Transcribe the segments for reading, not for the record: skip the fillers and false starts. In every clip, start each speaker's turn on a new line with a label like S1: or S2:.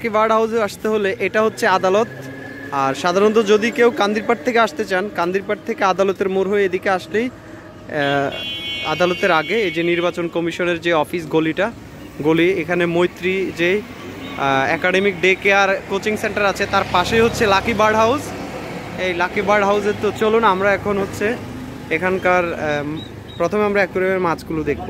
S1: Lucky bird হাউসে আসতে হলে এটা হচ্ছে আদালত। আর সাধারণত যদি কেউ কান্দিরপাড় থেকে আসতে চান, কান্দিরপাড় থেকে আদালতের মোড় হয়ে এদিকে আসলেই আদালতের আগে এই যে নির্বাচন কমিশনের যে অফিস গলি, এখানে মৈত্রী যে academic day care coaching centre আছে তার পাশেই হচ্ছে লাকি বার্ড হাউস। এই লাকি বার্ড হাউসে তো চলুন আমরা এখন হচ্ছে এখানকার প্রথমে আমরা অ্যাকুয়ারিয়ামের মাছগুলো দেখব।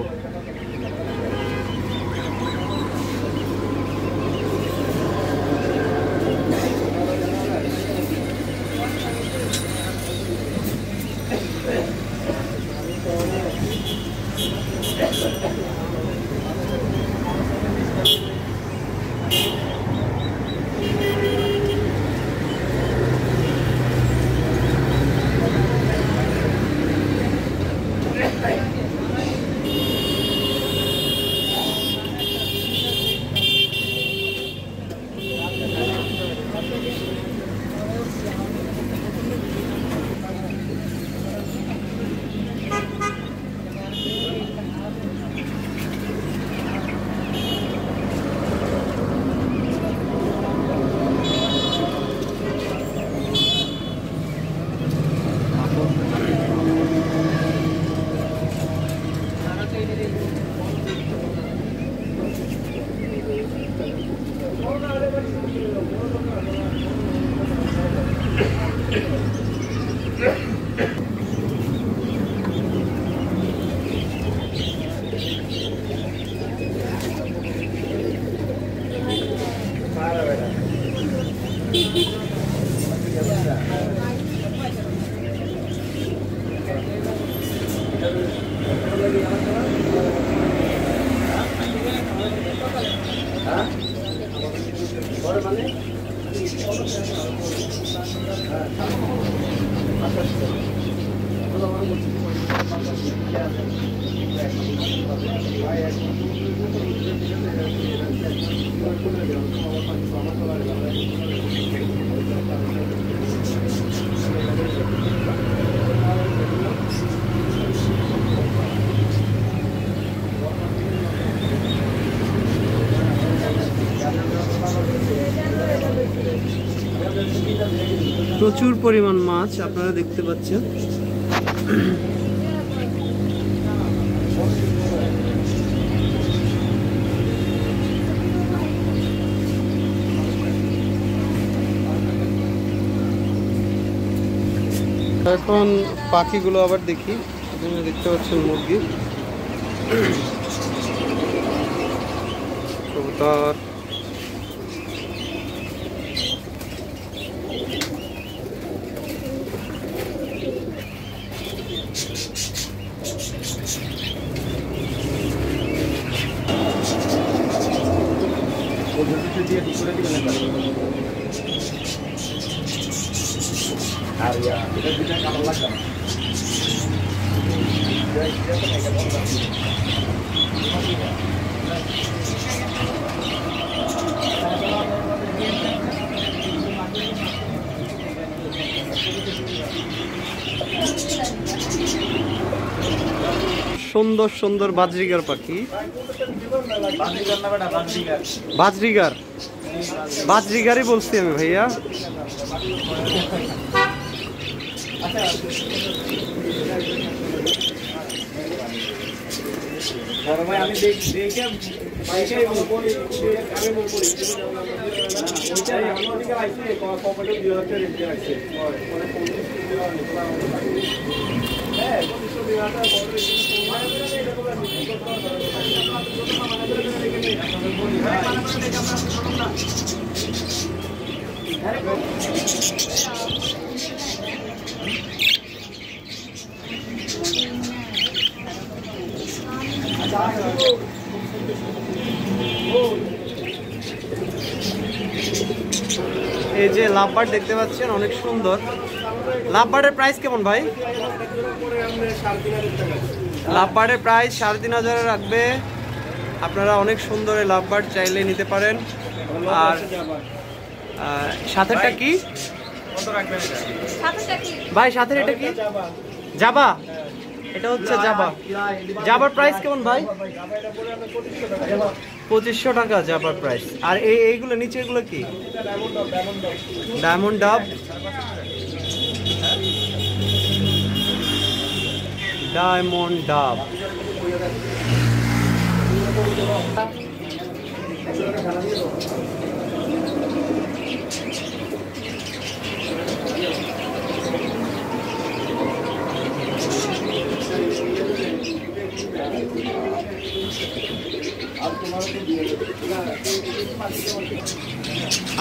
S1: প্রচুর পরিমাণ মাছ আপনারা দেখতে পাচ্ছেন। এখন পাখিগুলো আবার দেখি। আপনারা দেখতে পাচ্ছেন মুরগি, কবুতর, সুন্দর সুন্দর বাজরিগার পাখি। বাজরিগারই বলছি আমি ভাইয়া। এই যে লাভবার্ড দেখতে পাচ্ছেন, অনেক সুন্দর। লাভবার্ডের প্রাইস কেমন ভাই? লাভবার্ডের প্রাইস 3,500 রাখবে। আপনারা অনেক সুন্দর এই লাভবার্ড চাইলে নিতে পারেন। আর সাথেরটা কি ভাই? সাথের এটা কি? জাবা? এটা হচ্ছে জাবা। জাবার প্রাইস কেমন ভাই? 2500 টাকা জাপার প্রাইস। আর এইগুলো নিচে এগুলো কি? ডায়মন্ড ডাব। ডায়মন্ড ডাব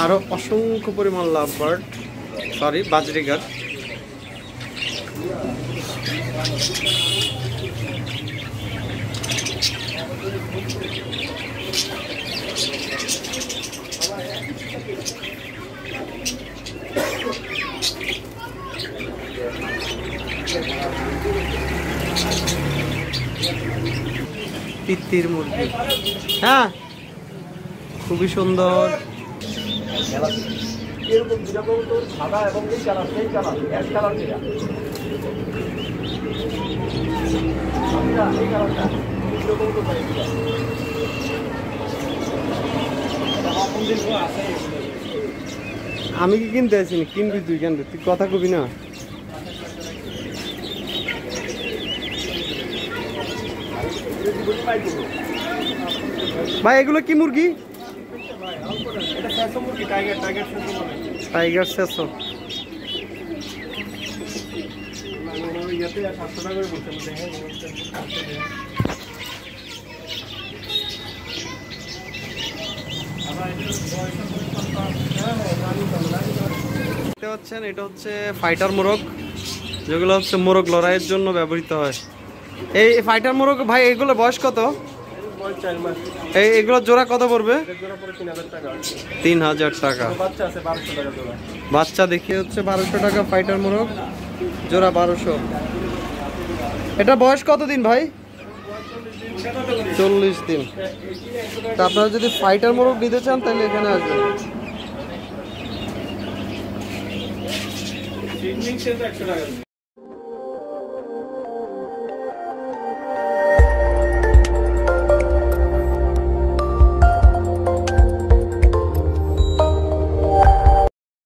S1: আরো অসংখ্য পরিমাণ লাভ বার্ড, সরি বাজরিগার। তিতির মুরগি, হ্যাঁ খুবই সুন্দর।
S2: এরকম দুটা কবুতর সাদা এবং এই কালার সেই কালার এক কালার যেটা এই কালারটা দুটো কবুতর পাই
S1: আমি কি কিনতে আসিনি, কিনবি তুই কেন? তুই কথা কবি না। ভাই এগুলো কি মুরগি? টাইগার শেষো। এটা হচ্ছে ফাইটার মোরগ, যেগুলো হচ্ছে মোরগ লড়াইয়ের জন্য ব্যবহৃত হয়। এই ফাইটার মোরগ ভাই এগুলো বয়স কত? এগুলো জোড়া কত পড়বে? 3000 টাকা। বাচ্চা দেখি হচ্ছে 1200 টাকা ফাইটার মোরগ, জোড়া 1200। এটা বয়স কত দিন ভাই? 40 দিন। তা আপনারা যদি ফাইটার মোরগ নিতে চান তাহলে এখানে আসবেন।